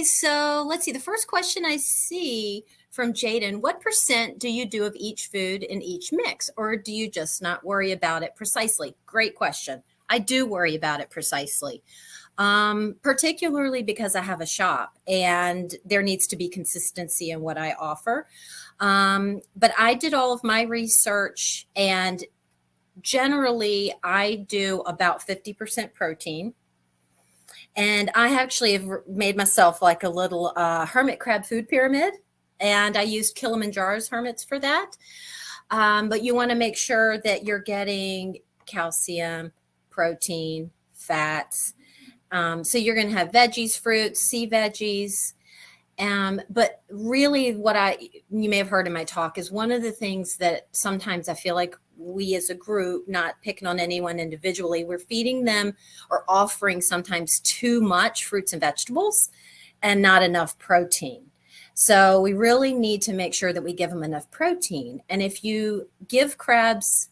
So let's see. The first question I see from Jaden, what % do you do of each food in each mix, or do you just not worry about it precisely? Great question. I do worry about it precisely, particularly because I have a shop and there needs to be consistency in what I offer. But I did all of my research, and generally I do about 50% protein. And I actually have made myself like a little hermit crab food pyramid. And I used Kilimanjaro's hermits for that. But you want to make sure that you're getting calcium, protein, fats. So you're going to have veggies, fruits, sea veggies. But really you may have heard in my talk is one of the things that sometimes I feel like we as a group, not picking on anyone individually, we're feeding them or offering sometimes too much fruits and vegetables and not enough protein. So we really need to make sure that we give them enough protein. And if you give crabs,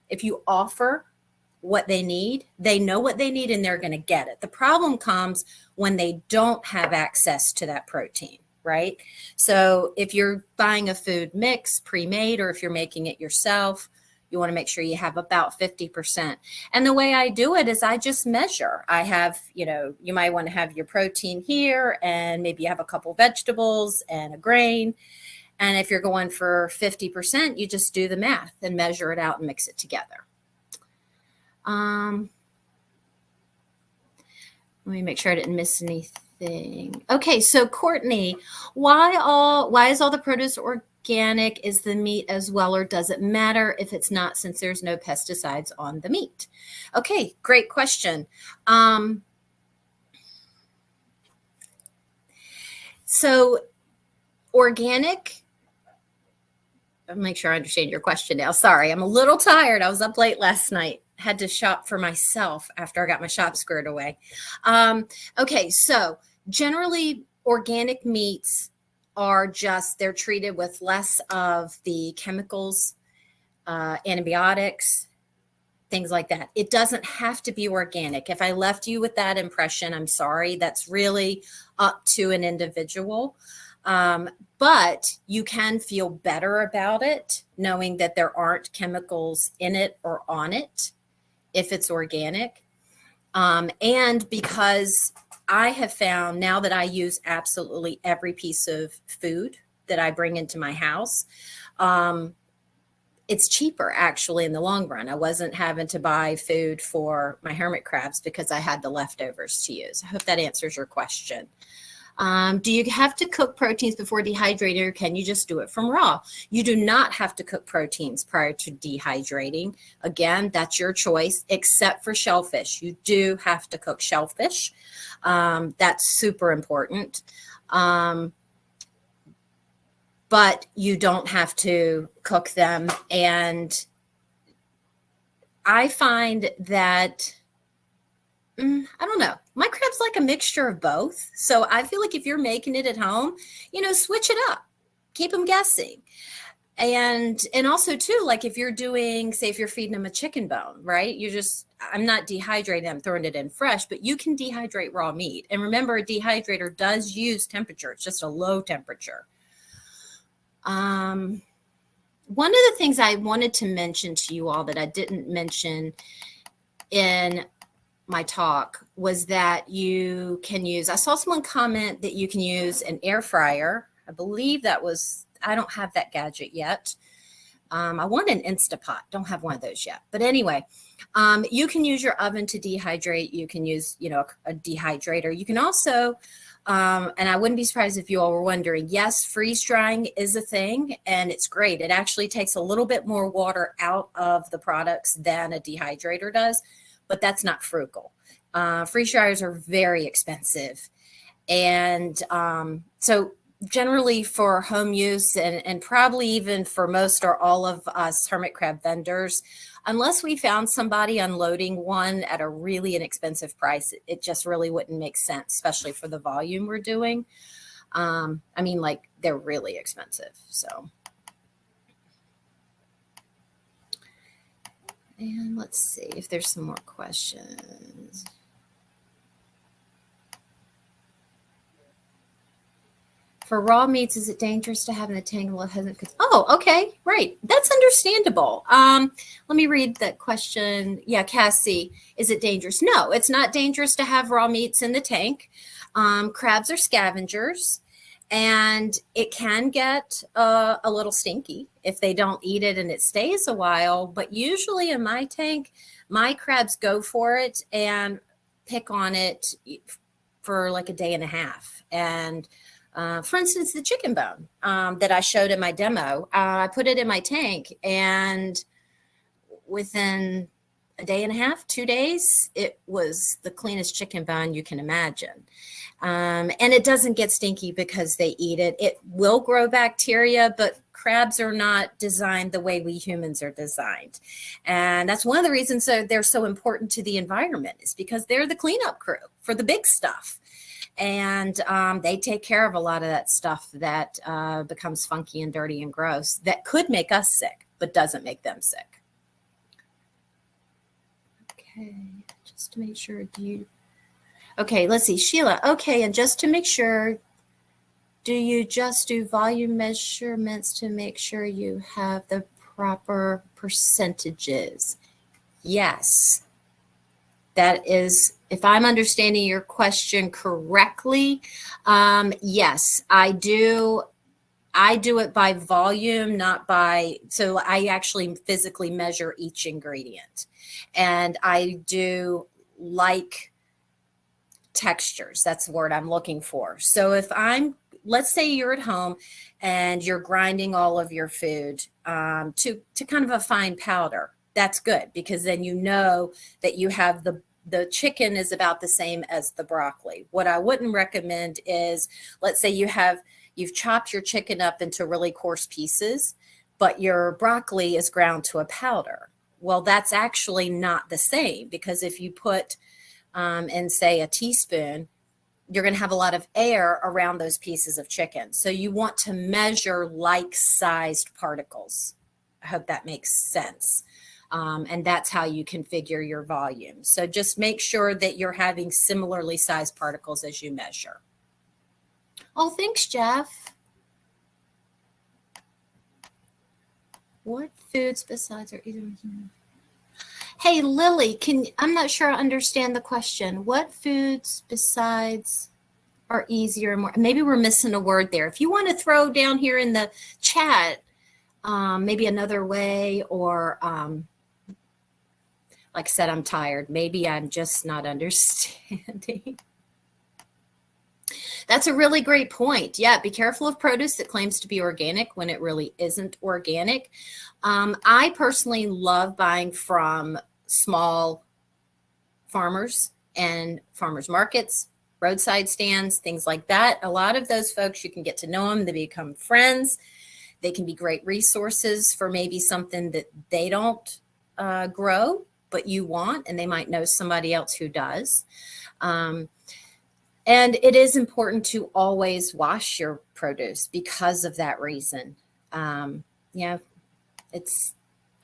if you offer what they need, they know what they need and they're going to get it. The problem comes when they don't have access to that protein, right? So if you're buying a food mix pre-made, or if you're making it yourself, you want to make sure you have about 50%. And the way I do it is I just measure. I have, you might want to have your protein here, and maybe you have a couple vegetables and a grain. And if you're going for 50%, you just do the math and measure it out and mix it together. Let me make sure I didn't miss anything. Okay, so Courtney, why is all the produce organic? Is the meat as well, or does it matter if it's not, since there's no pesticides on the meat? Okay, great question. So organic, I'll make sure I understand your question now. Sorry, I'm a little tired. I was up late last night. Had to shop for myself after I got my shop squared away. Okay, so generally organic meats are they're treated with less of the chemicals, antibiotics, things like that. It doesn't have to be organic. If I left you with that impression, I'm sorry. That's really up to an individual. But you can feel better about it knowing that there aren't chemicals in it or on it if it's organic. And because I have found now that I use absolutely every piece of food that I bring into my house, it's cheaper actually in the long run. I wasn't having to buy food for my hermit crabs because I had the leftovers to use. I hope that answers your question. Do you have to cook proteins before dehydrating, or can you just do it from raw? You do not have to cook proteins prior to dehydrating. Again, that's your choice, except for shellfish. You do have to cook shellfish. That's super important. But you don't have to cook them. And I find that I don't know. My crab's like a mixture of both. So I feel like if you're making it at home, switch it up. Keep them guessing. And also too, like if you're doing, say if you're feeding them a chicken bone, right? I'm not dehydrating, I'm throwing it in fresh, but you can dehydrate raw meat. And remember, a dehydrator does use temperature. It's just a low temperature. One of the things I wanted to mention to you all that I didn't mention in my talk was that you can use, I saw someone comment that you can use an air fryer. I believe I don't have that gadget yet. I want an Instapot. Don't have one of those yet. But anyway, you can use your oven to dehydrate. You can use, a dehydrator. You can also, and I wouldn't be surprised if you all were wondering, yes, freeze drying is a thing and it's great. It actually takes a little bit more water out of the products than a dehydrator does, but that's not frugal. Freeze dryers are very expensive. And so generally for home use and probably even for most or all of us hermit crab vendors, unless we found somebody unloading one at a really inexpensive price, it just really wouldn't make sense, especially for the volume we're doing. Like they're really expensive. So. And let's see if there's some more questions. For raw meats, is it dangerous to have in a tank? Oh, okay, right. That's understandable. Let me read that question. Yeah, Cassie, is it dangerous? No, it's not dangerous to have raw meats in the tank. Crabs are scavengers, and it can get a little stinky if they don't eat it and it stays a while. But usually in my tank, my crabs go for it and pick on it for like a day and a half. And for instance, the chicken bone that I showed in my demo, I put it in my tank, and within a day and a half, 2 days, it was the cleanest chicken bone you can imagine. And it doesn't get stinky because they eat it. It will grow bacteria, but crabs are not designed the way we humans are designed. And that's one of the reasons they're so important to the environment, is because they're the cleanup crew for the big stuff. And they take care of a lot of that stuff that becomes funky and dirty and gross that could make us sick, but doesn't make them sick. Okay, just to make sure, okay, let's see, Sheila. Okay, and just to make sure, do you just do volume measurements to make sure you have the proper percentages? Yes. That is, if I'm understanding your question correctly, yes, I do. I do it by volume, not by, so I actually physically measure each ingredient. And I do like textures. That's the word I'm looking for. So if let's say you're at home and you're grinding all of your food to kind of a fine powder, that's good, because then you know that you have the chicken is about the same as the broccoli. What I wouldn't recommend is, let's say you've chopped your chicken up into really coarse pieces, but your broccoli is ground to a powder. Well, that's actually not the same, because if you put in, say, a teaspoon, you're going to have a lot of air around those pieces of chicken. So you want to measure like-sized particles. I hope that makes sense. And that's how you configure your volume. So just make sure that you're having similarly sized particles as you measure. Oh, thanks, Jeff. What foods besides are either? Hey, Lily, I'm not sure I understand the question. What foods besides are easier and more? Maybe we're missing a word there. If you want to throw down here in the chat, maybe another way, or like I said, I'm tired. Maybe I'm just not understanding. That's a really great point. Yeah, be careful of produce that claims to be organic when it really isn't organic. I personally love buying from small farmers and farmers markets, roadside stands, things like that. A lot of those folks, you can get to know them, they become friends. They can be great resources for maybe something that they don't grow, but you want, and they might know somebody else who does. And it is important to always wash your produce because of that reason. Yeah, it's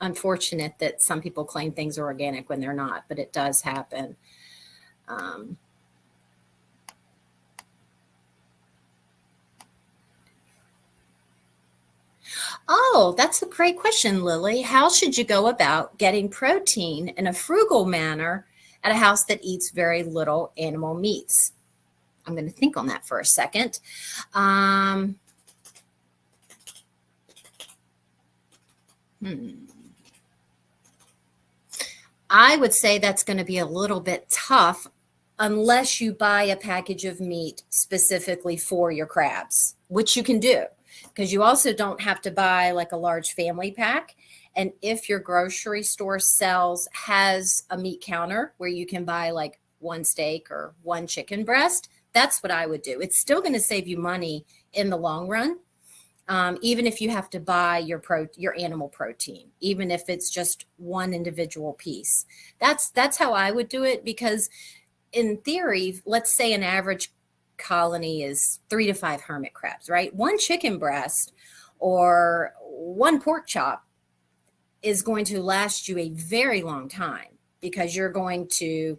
unfortunate that some people claim things are organic when they're not, but it does happen. Oh, that's a great question, Lily. How should you go about getting protein in a frugal manner at a house that eats very little animal meats? I'm going to think on that for a second. I would say that's going to be a little bit tough unless you buy a package of meat specifically for your crabs, which you can do, because you also don't have to buy like a large family pack. And if your grocery store has a meat counter where you can buy like one steak or one chicken breast, that's what I would do. It's still going to save you money in the long run, even if you have to buy your animal protein, even if it's just one individual piece. That's how I would do it, because in theory, let's say an average colony is 3 to 5 hermit crabs, right? One chicken breast or one pork chop is going to last you a very long time, because you're going to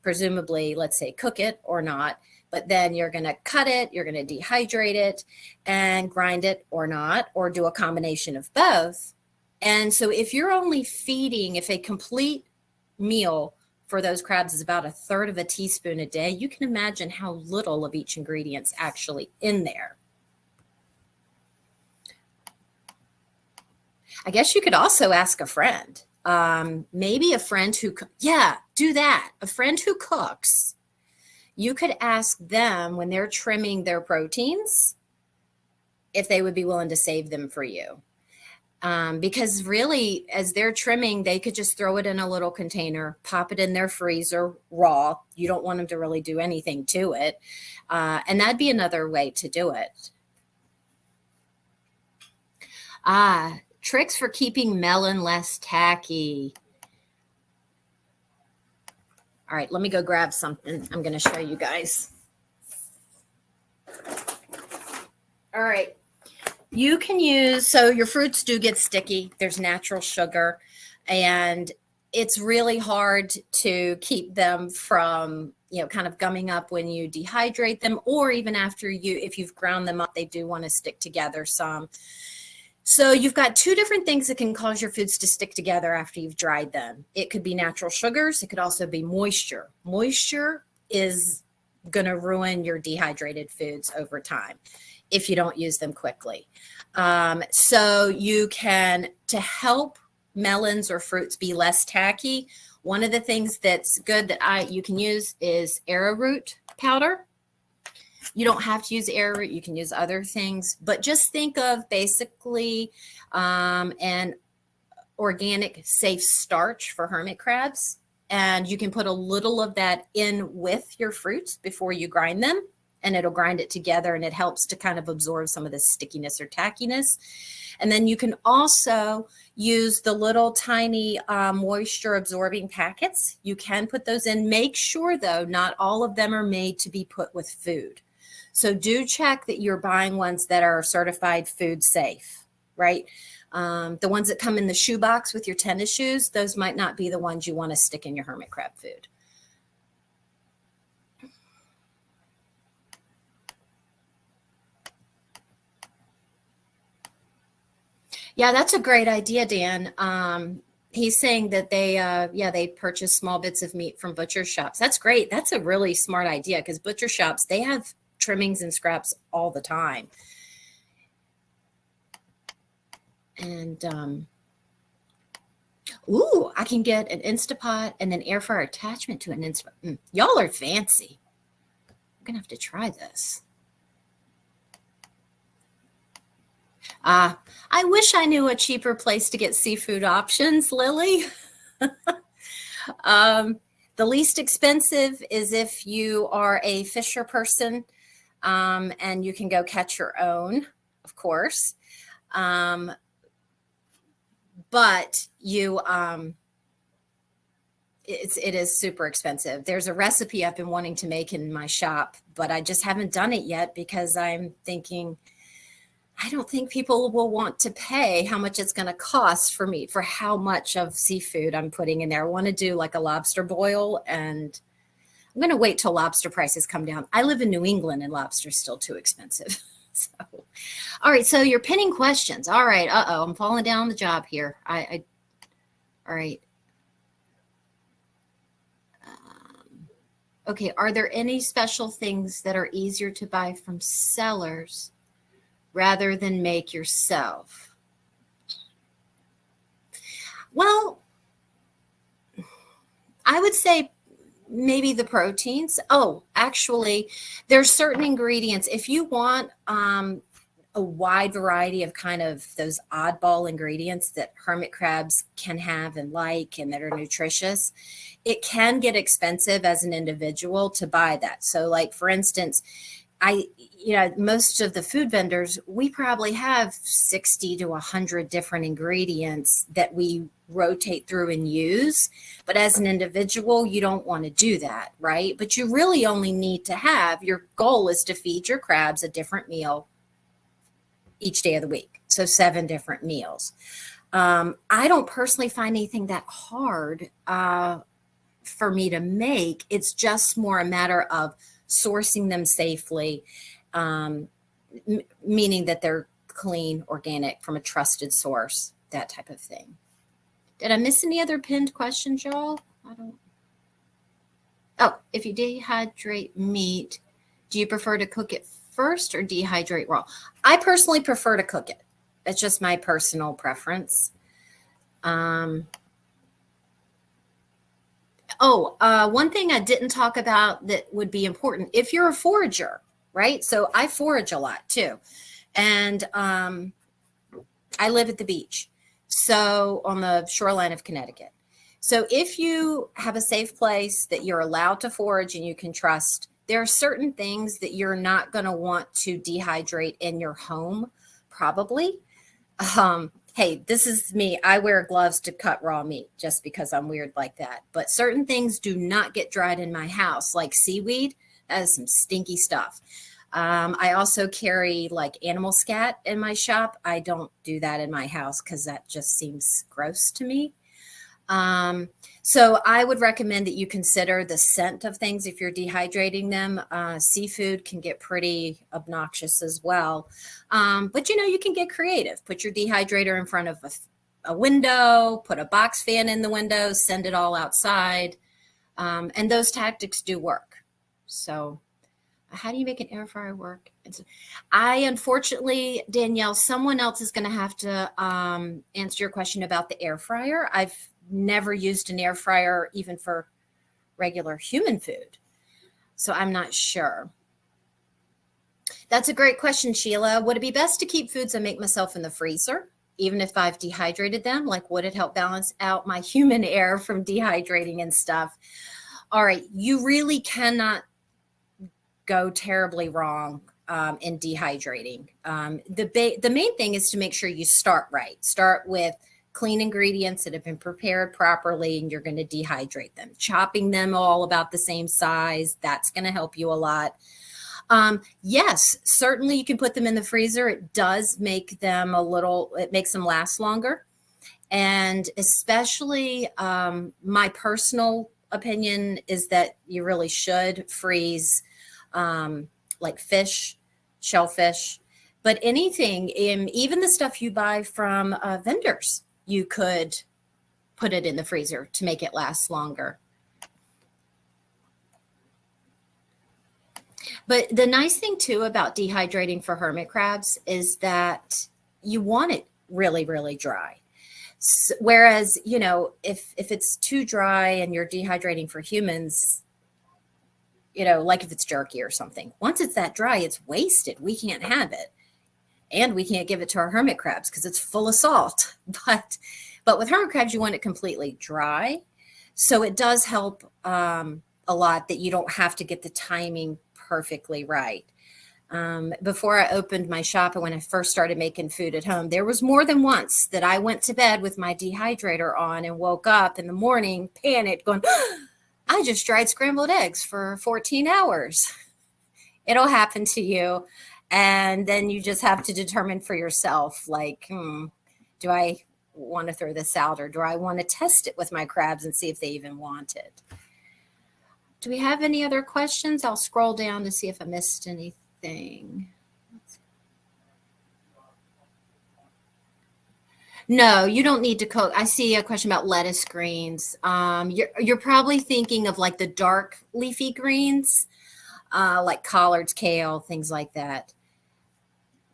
presumably, let's say, cook it or not, but then you're going to cut it, you're going to dehydrate it and grind it or not, or do a combination of both. And so if you're only feeding, if a complete meal for those crabs is about 1/3 of a teaspoon a day, you can imagine how little of each ingredient's actually in there. I guess you could also ask a friend. Maybe a friend who, yeah, do that. A friend who cooks. You could ask them when they're trimming their proteins if they would be willing to save them for you. Because really, as they're trimming, they could just throw it in a little container, pop it in their freezer raw. You don't want them to really do anything to it. And that'd be another way to do it. Tricks for keeping melon less tacky. All right, let me go grab something. I'm going to show you guys. All right. You can use, so your fruits do get sticky. There's natural sugar, and it's really hard to keep them from, kind of gumming up when you dehydrate them, or even after if you've ground them up, they do want to stick together some. So you've got two different things that can cause your foods to stick together after you've dried them. It could be natural sugars. It could also be moisture. Moisture is going to ruin your dehydrated foods over time if you don't use them quickly. So you can, to help melons or fruits be less tacky, one of the things that's good that you can use is arrowroot powder. You don't have to use arrowroot. You can use other things, but just think of basically an organic safe starch for hermit crabs. And you can put a little of that in with your fruits before you grind them, and it'll grind it together, and it helps to kind of absorb some of the stickiness or tackiness. And then you can also use the little tiny moisture absorbing packets. You can put those in. Make sure, though, not all of them are made to be put with food. So do check that you're buying ones that are certified food safe, right? The ones that come in the shoe box with your tennis shoes, those might not be the ones you want to stick in your hermit crab food. Yeah, that's a great idea, Dan. He's saying that they purchase small bits of meat from butcher shops. That's great. That's a really smart idea, because butcher shops, they have trimmings and scraps all the time. And I can get an Instapot and an air fryer attachment to an Instapot. Y'all are fancy. I'm gonna have to try this. I wish I knew a cheaper place to get seafood options, Lily. The least expensive is if you are a fisher person, and you can go catch your own, of course. But it is super expensive. There's a recipe I've been wanting to make in my shop, but I just haven't done it yet because I'm thinking, I don't think people will want to pay how much it's going to cost for me for how much of seafood I'm putting in there. I want to do like a lobster boil, and I'm going to wait till lobster prices come down. I live in New England, and lobster's still too expensive. So, all right. So you're pinning questions. All right. I'm falling down on the job here. All right. Okay. Are there any special things that are easier to buy from sellers rather than make yourself? Well, I would say maybe the proteins. Oh, actually, there's certain ingredients. If you want a wide variety of kind of those oddball ingredients that hermit crabs can have and that are nutritious, it can get expensive as an individual to buy that. So like, for instance, most of the food vendors, we probably have 60 to 100 different ingredients that we rotate through and use. But as an individual, you don't want to do that, right? But you really only need to your goal is to feed your crabs a different meal each day of the week. So 7 different meals. I don't personally find anything that hard for me to make. It's just more a matter of sourcing them safely, meaning that they're clean, organic, from a trusted source, that type of thing. Did I miss any other pinned questions, y'all? I don't. Oh, if you dehydrate meat, do you prefer to cook it first or dehydrate raw? I personally prefer to cook it. That's just my personal preference. One thing I didn't talk about that would be important, if you're a forager, right? So I forage a lot too. And I live at the beach, so on the shoreline of Connecticut. So if you have a safe place that you're allowed to forage and you can trust, there are certain things that you're not going to want to dehydrate in your home, probably. Hey, this is me. I wear gloves to cut raw meat just because I'm weird like that. But certain things do not get dried in my house, like seaweed. That is some stinky stuff. I also carry like animal scat in my shop. I don't do that in my house because that just seems gross to me. So I would recommend that you consider the scent of things if you're dehydrating them. Seafood can get pretty obnoxious as well. But you can get creative. Put your dehydrator in front of a window, put a box fan in the window, send it all outside. And those tactics do work. So how do you make an air fryer work? Unfortunately, Danielle, someone else is going to have to answer your question about the air fryer. I've never used an air fryer even for regular human food, so I'm not sure. That's a great question, Sheila. Would it be best to keep foods I make myself in the freezer, even if I've dehydrated them? Like, would it help balance out my human air from dehydrating and stuff? All right, you really cannot go terribly wrong in dehydrating. The main thing is to make sure you start right. Start with clean ingredients that have been prepared properly, and you're going to dehydrate them. Chopping them all about the same size, that's going to help you a lot. Yes, certainly you can put them in the freezer. It does make them it makes them last longer. And especially my personal opinion is that you really should freeze like fish, shellfish, but anything, even the stuff you buy from vendors, you could put it in the freezer to make it last longer. But the nice thing too about dehydrating for hermit crabs is that you want it really, really dry. Whereas, if it's too dry and you're dehydrating for humans, like if it's jerky or something, once it's that dry, it's wasted. We can't have it. And we can't give it to our hermit crabs because it's full of salt. But with hermit crabs, you want it completely dry. So it does help a lot that you don't have to get the timing perfectly right. Before I opened my shop and when I first started making food at home, there was more than once that I went to bed with my dehydrator on and woke up in the morning, panicked, going, I just dried scrambled eggs for 14 hours. It'll happen to you. And then you just have to determine for yourself, like, do I want to throw this out, or do I want to test it with my crabs and see if they even want it? Do we have any other questions? I'll scroll down to see if I missed anything. No, you don't need to cook. I see a question about lettuce greens. You're probably thinking of like the dark leafy greens, like collards, kale, things like that.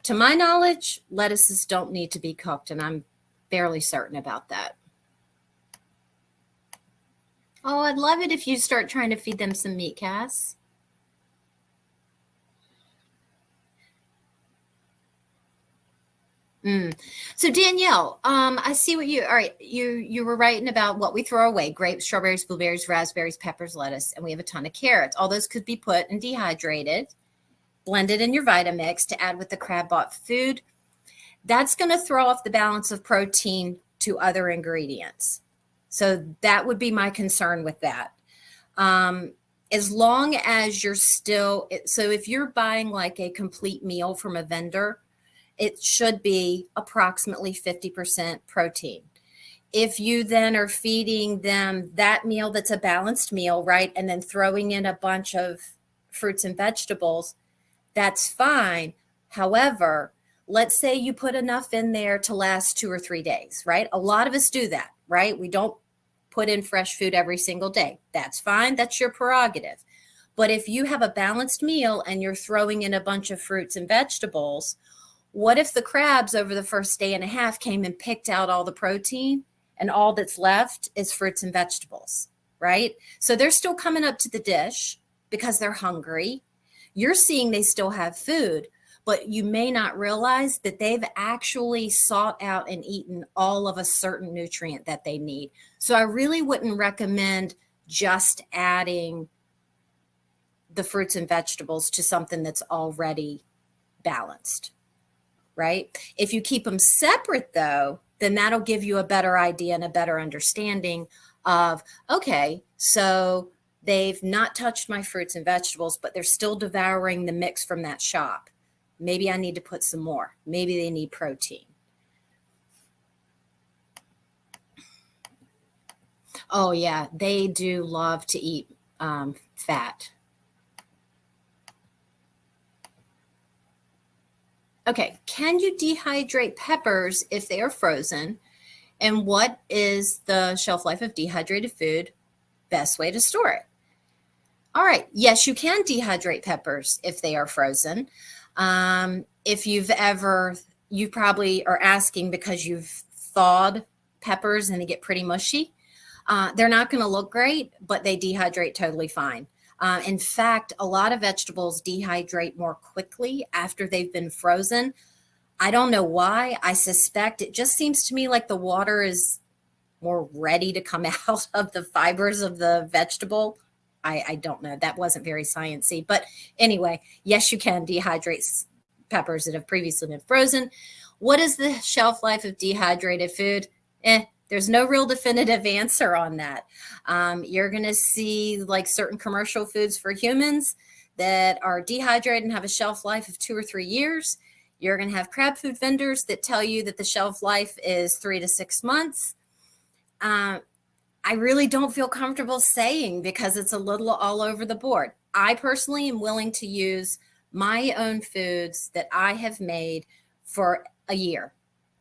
To my knowledge, lettuces don't need to be cooked, and I'm fairly certain about that. Oh, I'd love it if you start trying to feed them some meat, Cass. So Danielle, I see what all right, you were writing about what we throw away: grapes, strawberries, blueberries, raspberries, peppers, lettuce, and we have a ton of carrots. All those could be put and dehydrated, blended in your Vitamix to add with the crab bought food. That's going to throw off the balance of protein to other ingredients. So that would be my concern with that. As long as you're so if you're buying like a complete meal from a vendor, it should be approximately 50% protein. If you then are feeding them that meal that's a balanced meal, right, and then throwing in a bunch of fruits and vegetables, that's fine. However, let's say you put enough in there to last 2 or 3 days, right? A lot of us do that, right? We don't put in fresh food every single day. That's fine. That's your prerogative. But if you have a balanced meal and you're throwing in a bunch of fruits and vegetables, what if the crabs over the first day and a half came and picked out all the protein and all that's left is fruits and vegetables, right? So they're still coming up to the dish because they're hungry. You're seeing they still have food, but you may not realize that they've actually sought out and eaten all of a certain nutrient that they need. So I really wouldn't recommend just adding the fruits and vegetables to something that's already balanced, right? If you keep them separate though, then that'll give you a better idea and a better understanding of, okay, so they've not touched my fruits and vegetables, but they're still devouring the mix from that shop. Maybe I need to put some more. Maybe they need protein. Oh yeah, they do love to eat fat. Okay, can you dehydrate peppers if they are frozen? And what is the shelf life of dehydrated food? Best way to store it? All right, yes, you can dehydrate peppers if they are frozen. If you probably are asking because you've thawed peppers and they get pretty mushy. They're not going to look great, but they dehydrate totally fine. In fact, a lot of vegetables dehydrate more quickly after they've been frozen. I don't know why. I suspect it just seems to me like the water is more ready to come out of the fibers of the vegetable. I don't know. That wasn't very sciencey. But anyway, yes, you can dehydrate peppers that have previously been frozen. What is the shelf life of dehydrated food? There's no real definitive answer on that. You're going to see like certain commercial foods for humans that are dehydrated and have a shelf life of 2 or 3 years. You're going to have crab food vendors that tell you that the shelf life is 3 to 6 months. I really don't feel comfortable saying because it's a little all over the board. I personally am willing to use my own foods that I have made for a year.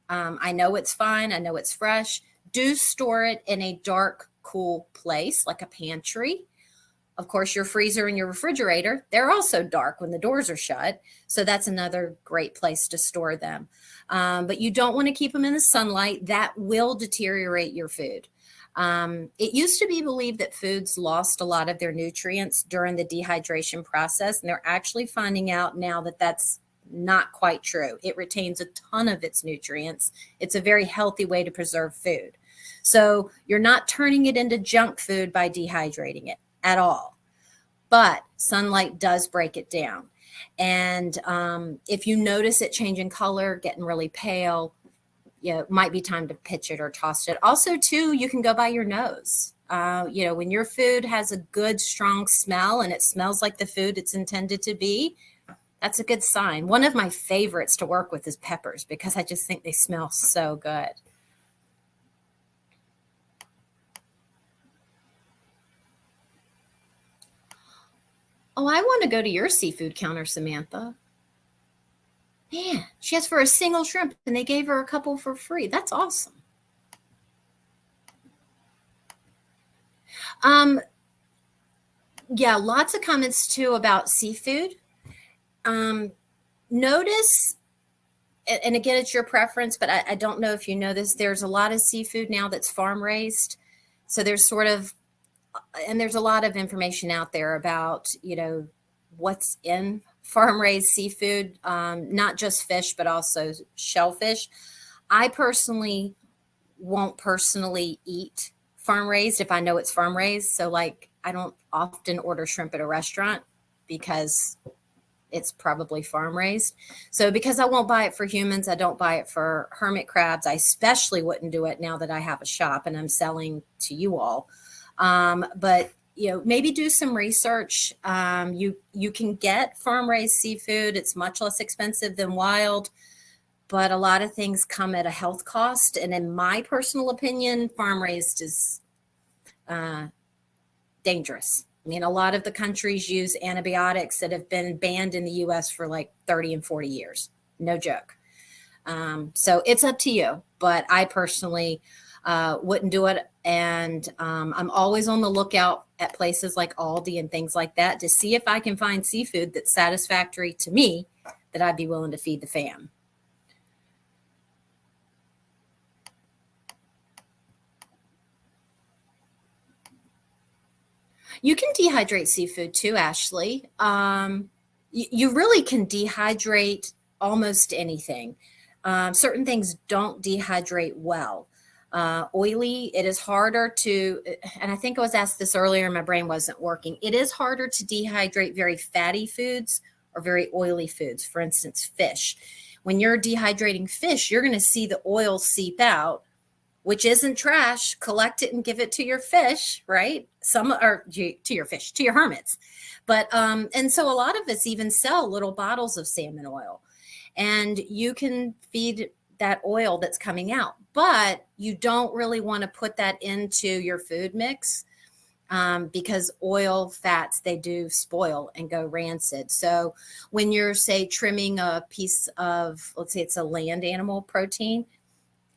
I know it's fine. I know it's fresh. Do store it in a dark, cool place like a pantry. Of course, your freezer and your refrigerator, they're also dark when the doors are shut. So that's another great place to store them. But you don't want to keep them in the sunlight. That will deteriorate your food. It used to be believed that foods lost a lot of their nutrients during the dehydration process, and they're actually finding out now that that's not quite true. It retains a ton of its nutrients. It's a very healthy way to preserve food. So you're not turning it into junk food by dehydrating it at all. But sunlight does break it down. And if you notice it changing color, getting really pale, it might be time to pitch it or toss it. Also, too, you can go by your nose. When your food has a good, strong smell and it smells like the food it's intended to be, that's a good sign. One of my favorites to work with is peppers because I just think they smell so good. Oh, I want to go to your seafood counter, Samantha. Man, she asked for a single shrimp and they gave her a couple for free. That's awesome. Yeah, lots of comments too about seafood. Notice, and again, it's your preference, but I don't know if you know this, there's a lot of seafood now that's farm raised. So there's there's a lot of information out there about, what's in farm raised seafood, not just fish, but also shellfish. I personally won't personally eat farm raised if I know it's farm raised. So like, I don't often order shrimp at a restaurant because it's probably farm raised. So because I won't buy it for humans, I don't buy it for hermit crabs. I especially wouldn't do it now that I have a shop and I'm selling to you all. But maybe do some research. You can get farm raised seafood. It's much less expensive than wild, but a lot of things come at a health cost. And in my personal opinion, farm raised is dangerous. I mean, a lot of the countries use antibiotics that have been banned in the US for like 30 and 40 years. No joke. So it's up to you, but I personally wouldn't do it. And I'm always on the lookout at places like Aldi and things like that to see if I can find seafood that's satisfactory to me that I'd be willing to feed the fam. You can dehydrate seafood too, Ashley. You really can dehydrate almost anything. Certain things don't dehydrate well. Oily, it is harder to, and I think I was asked this earlier and my brain wasn't working. It is harder to dehydrate very fatty foods or very oily foods. For instance, fish. When you're dehydrating fish, you're going to see the oil seep out, which isn't trash. Collect it and give it to your fish, right? Some are to your fish, to your hermits. But, and so a lot of us even sell little bottles of salmon oil, and you can feed that oil that's coming out, but you don't really want to put that into your food mix because oil fats, they do spoil and go rancid. So when you're, say, trimming a piece of, let's say it's a land animal protein,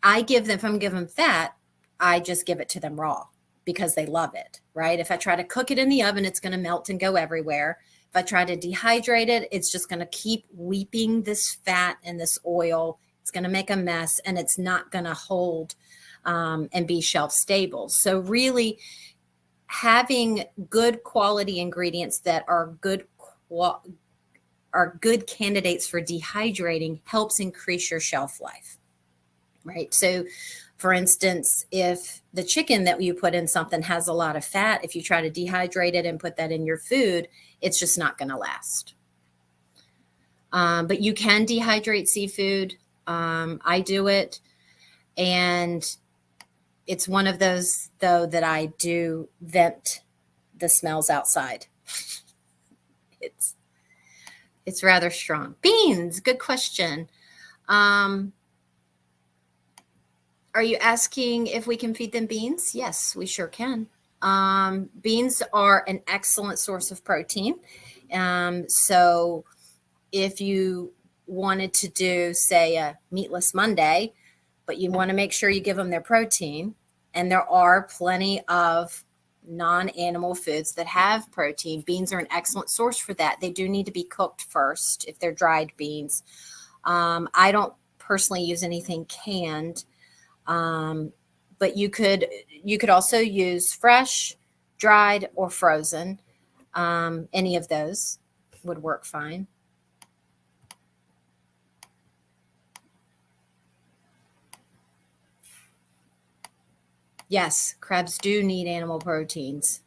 I give them, if I'm giving them fat, I just give it to them raw because they love it, right? If I try to cook it in the oven, it's going to melt and go everywhere. If I try to dehydrate it, it's just going to keep weeping this fat and this oil. It's going to make a mess, and it's not going to hold and be shelf stable. So really having good quality ingredients that are good candidates for dehydrating helps increase your shelf life. Right. So, for instance, if the chicken that you put in something has a lot of fat, if you try to dehydrate it and put that in your food, it's just not going to last. But you can dehydrate seafood. I do it. And it's one of those, though, that I do vent the smells outside. It's rather strong. Beans, good question. Are you asking if we can feed them beans? Yes, we sure can. Beans are an excellent source of protein. So if you wanted to do, say, a meatless Monday, but you want to make sure you give them their protein, and there are plenty of non-animal foods that have protein, beans are an excellent source for that. They do need to be cooked first if they're dried beans. I don't personally use anything canned. But you could also use fresh, dried, or frozen. Any of those would work fine. Yes, crabs do need animal proteins.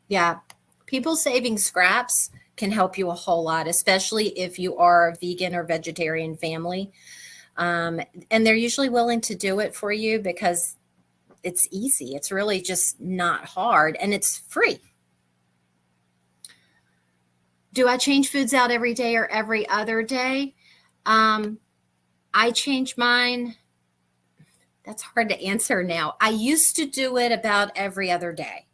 Yeah, people saving scraps can help you a whole lot, especially if you are a vegan or vegetarian family. And they're usually willing to do it for you because it's easy. It's really just not hard, and it's free. Do I change foods out every day or every other day? I change mine. That's hard to answer now. I used to do it about every other day.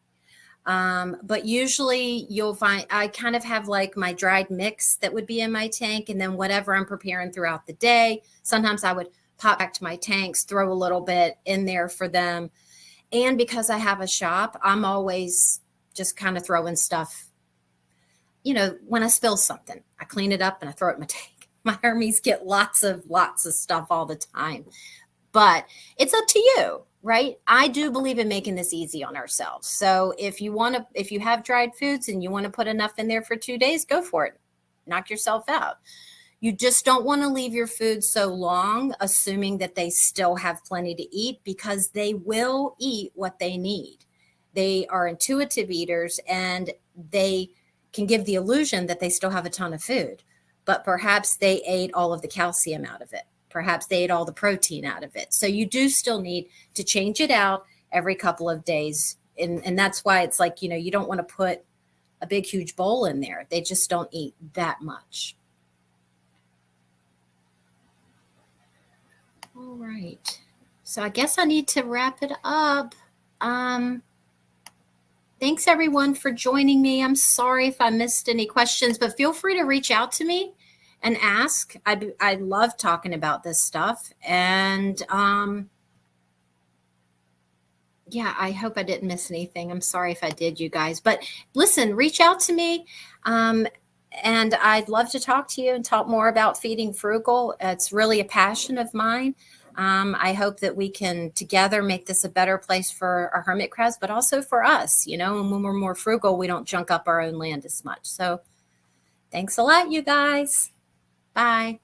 But usually you'll find I kind of have like my dried mix that would be in my tank, and then whatever I'm preparing throughout the day. Sometimes I would pop back to my tanks, throw a little bit in there for them. And because I have a shop, I'm always just kind of throwing stuff. When I spill something, I clean it up and I throw it in my tank. My Hermes get lots of stuff all the time. But it's up to you, right? I do believe in making this easy on ourselves. So if you have dried foods and you want to put enough in there for 2 days, go for it. Knock yourself out. You just don't want to leave your food so long, assuming that they still have plenty to eat, because they will eat what they need. They are intuitive eaters, and they can give the illusion that they still have a ton of food, but perhaps they ate all of the calcium out of it. Perhaps they ate all the protein out of it. So you do still need to change it out every couple of days. And that's why it's like, you don't want to put a big, huge bowl in there. They just don't eat that much. All right. So I guess I need to wrap it up. Thanks everyone for joining me. I'm sorry if I missed any questions, but feel free to reach out to me and ask. I love talking about this stuff. And yeah, I hope I didn't miss anything. I'm sorry if I did, you guys. But listen, reach out to me. And I'd love to talk to you and talk more about feeding frugal. It's really a passion of mine. I hope that we can together make this a better place for our hermit crabs, but also for us, you know, and when we're more frugal, we don't junk up our own land as much. So thanks a lot, you guys. Bye.